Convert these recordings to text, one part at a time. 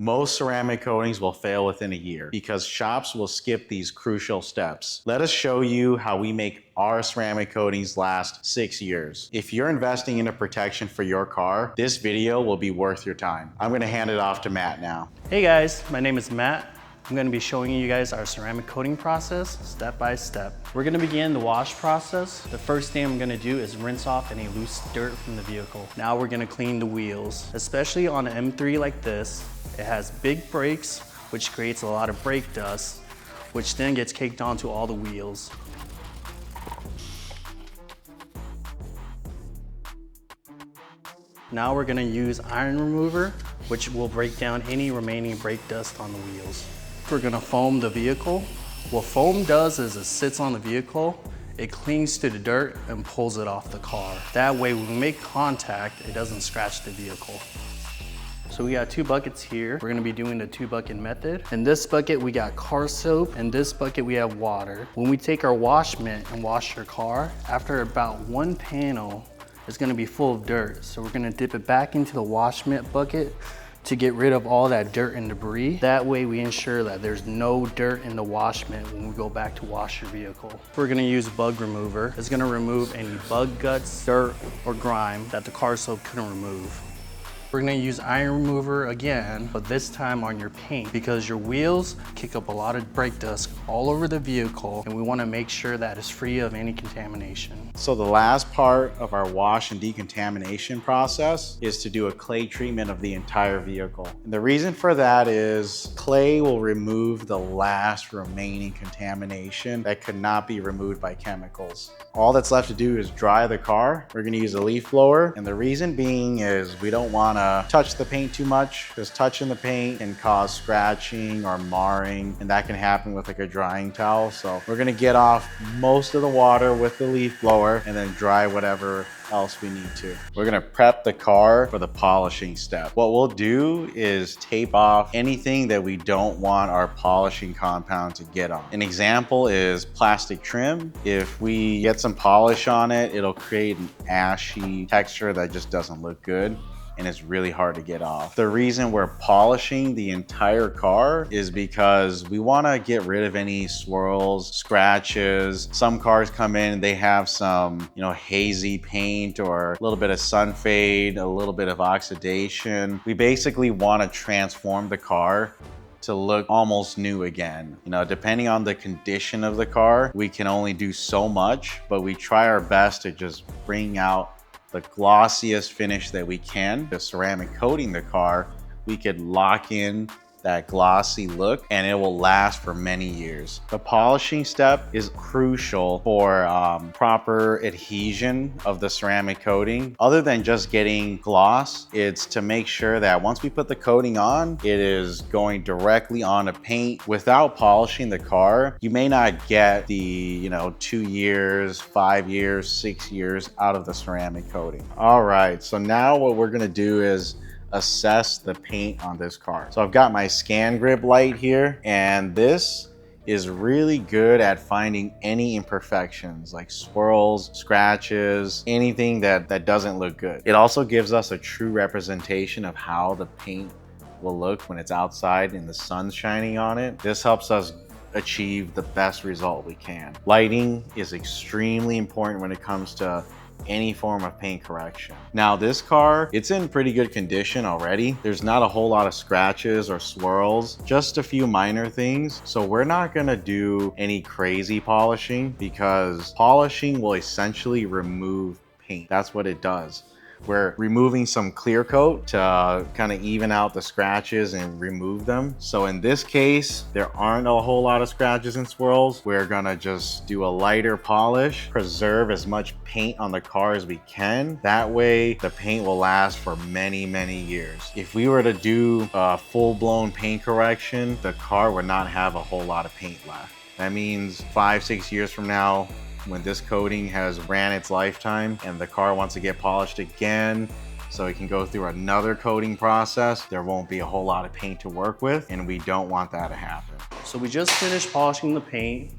Most ceramic coatings will fail within a year because shops will skip these crucial steps. Let us show you how we make our ceramic coatings last 6 years. If you're investing into protection for your car, this video will be worth your time. I'm gonna hand it off to Matt now. Hey guys, my name is Matt. I'm gonna be showing you guys our ceramic coating process step by step. We're gonna begin the wash process. The first thing I'm gonna do is rinse off any loose dirt from the vehicle. Now we're gonna clean the wheels. Especially on an M3 like this, it has big brakes, which creates a lot of brake dust, which then gets caked onto all the wheels. Now we're gonna use iron remover, which will break down any remaining brake dust on the wheels. We're gonna foam the vehicle. What foam does is it sits on the vehicle, it clings to the dirt and pulls it off the car. That way when we make contact, it doesn't scratch the vehicle. So we got 2 buckets here. We're gonna be doing the 2-bucket method. In this bucket, we got car soap. In this bucket, we have water. When we take our wash mitt and wash your car, after about 1 panel, it's gonna be full of dirt. So we're gonna dip it back into the wash mitt bucket to get rid of all that dirt and debris. That way we ensure that there's no dirt in the wash mitt when we go back to wash your vehicle. We're gonna use bug remover. It's gonna remove any bug guts, dirt, or grime that the car soap couldn't remove. We're gonna use iron remover again, but this time on your paint because your wheels kick up a lot of brake dust all over the vehicle and we wanna make sure that it's free of any contamination. So the last part of our wash and decontamination process is to do a clay treatment of the entire vehicle. And the reason for that is clay will remove the last remaining contamination that could not be removed by chemicals. All that's left to do is dry the car. We're gonna use a leaf blower, and the reason being is we don't wanna touch the paint too much because touching the paint can cause scratching or marring, and that can happen with like a drying towel. So we're gonna get off most of the water with the leaf blower and then dry whatever else we need to. We're gonna prep the car for the polishing step. What we'll do is tape off anything that we don't want our polishing compound to get on. An example is plastic trim. If we get some polish on it, it'll create an ashy texture that just doesn't look good, and it's really hard to get off. The reason we're polishing the entire car is because we want to get rid of any swirls, scratches. Some cars come in and they have some, hazy paint or a little bit of sun fade, a little bit of oxidation. We basically want to transform the car to look almost new again. Depending on the condition of the car, we can only do so much, but we try our best to just bring out the glossiest finish that we can. The ceramic coating the car, we could lock in that glossy look and it will last for many years. The polishing step is crucial for proper adhesion of the ceramic coating. Other than just getting gloss, it's to make sure that once we put the coating on, it is going directly on the paint. Without polishing the car, you may not get the 2 years, 5 years, 6 years out of the ceramic coating. All right, so now what we're gonna do is assess the paint on this car. So I've got my scan grip light here, and this is really good at finding any imperfections like swirls, scratches, anything that doesn't look good. It also gives us a true representation of how the paint will look when it's outside and the sun's shining on it. This helps us achieve the best result we can. Lighting is extremely important when it comes to any form of paint correction. Now this car, it's in pretty good condition already. There's not a whole lot of scratches or swirls, just a few minor things. So we're not gonna do any crazy polishing because polishing will essentially remove paint. That's what it does. We're removing some clear coat to kind of even out the scratches and remove them. So in this case, there aren't a whole lot of scratches and swirls. We're gonna just do a lighter polish, preserve as much paint on the car as we can. That way, the paint will last for many, many years. If we were to do a full-blown paint correction, the car would not have a whole lot of paint left. That means 5, 6 years from now, when this coating has ran its lifetime and the car wants to get polished again so it can go through another coating process, there won't be a whole lot of paint to work with, and we don't want that to happen. So we just finished polishing the paint.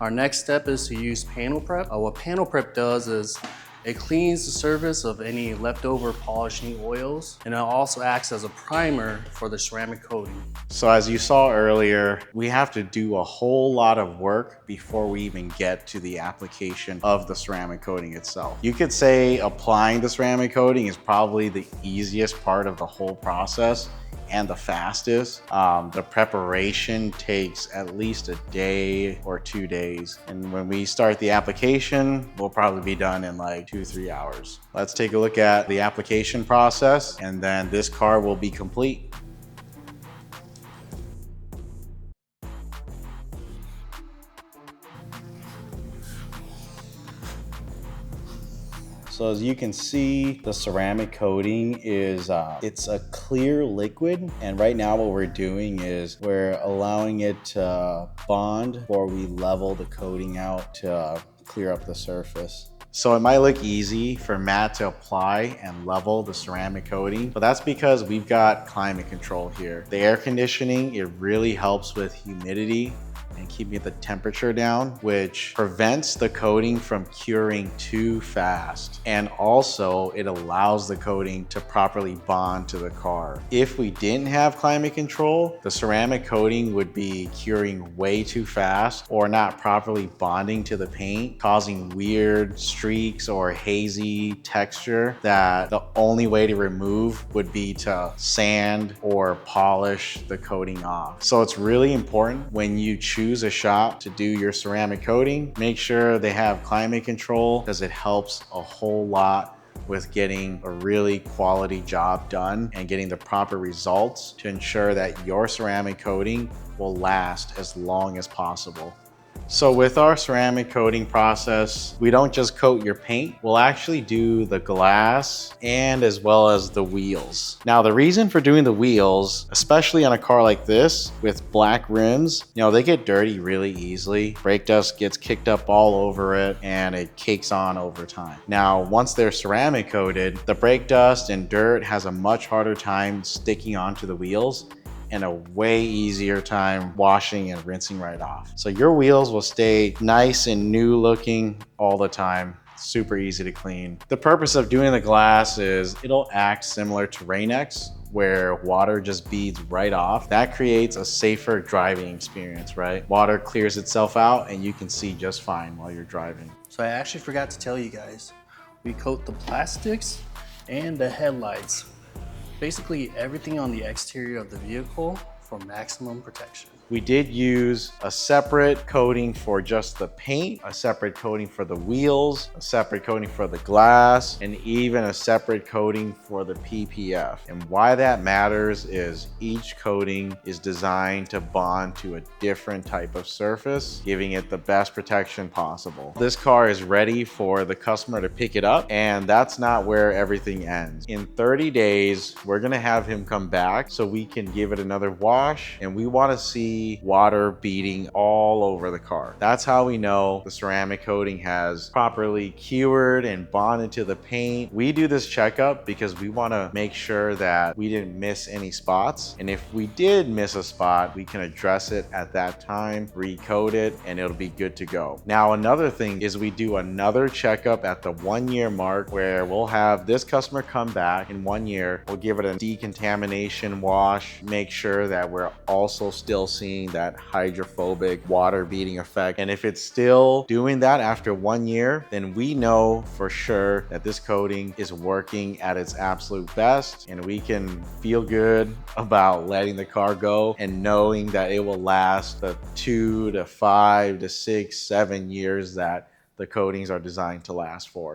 Our next step is to use panel prep. What panel prep does is It cleans the surface of any leftover polishing oils, and it also acts as a primer for the ceramic coating. So as you saw earlier, we have to do a whole lot of work before we even get to the application of the ceramic coating itself. You could say applying the ceramic coating is probably the easiest part of the whole process and the fastest. The preparation takes at least a day or 2 days. And when we start the application, we'll probably be done in like 2-3 hours. Let's take a look at the application process, and then this car will be complete. So as you can see, the ceramic coating is, it's a clear liquid. And right now what we're doing is we're allowing it to bond before we level the coating out to clear up the surface. So it might look easy for Matt to apply and level the ceramic coating, but that's because we've got climate control here. The air conditioning, it really helps with humidity and keeping the temperature down, which prevents the coating from curing too fast. And also it allows the coating to properly bond to the car. If we didn't have climate control, the ceramic coating would be curing way too fast or not properly bonding to the paint, causing weird streaks or hazy texture that the only way to remove would be to sand or polish the coating off. So it's really important when you choose a shop to do your ceramic coating, make sure they have climate control, because it helps a whole lot with getting a really quality job done and getting the proper results to ensure that your ceramic coating will last as long as possible. So with our ceramic coating process, we don't just coat your paint, we'll actually do the glass and as well as the wheels. Now the reason for doing the wheels, especially on a car like this with black rims, they get dirty really easily. Brake dust gets kicked up all over it and it cakes on over time. Now once they're ceramic coated, the brake dust and dirt has a much harder time sticking onto the wheels and a way easier time washing and rinsing right off. So your wheels will stay nice and new looking all the time. Super easy to clean. The purpose of doing the glass is it'll act similar to Rain-X, where water just beads right off. That creates a safer driving experience, right? Water clears itself out and you can see just fine while you're driving. So I actually forgot to tell you guys, we coat the plastics and the headlights. Basically everything on the exterior of the vehicle for maximum protection. We did use a separate coating for just the paint, a separate coating for the wheels, a separate coating for the glass, and even a separate coating for the PPF. And why that matters is each coating is designed to bond to a different type of surface, giving it the best protection possible. This car is ready for the customer to pick it up, and that's not where everything ends. In 30 days, we're gonna have him come back so we can give it another wash, and we wanna see water beading all over the car. That's how we know the ceramic coating has properly cured and bonded to the paint. We do this checkup because we want to make sure that we didn't miss any spots. And if we did miss a spot, we can address it at that time, recoat it, and it'll be good to go. Now, another thing is we do another checkup at the 1 year mark where we'll have this customer come back in 1 year. We'll give it a decontamination wash, make sure that we're also still seeing that hydrophobic water beading effect. And if it's still doing that after 1 year, then we know for sure that this coating is working at its absolute best, and we can feel good about letting the car go and knowing that it will last the 2 to 5 to 6, 7 years that the coatings are designed to last for.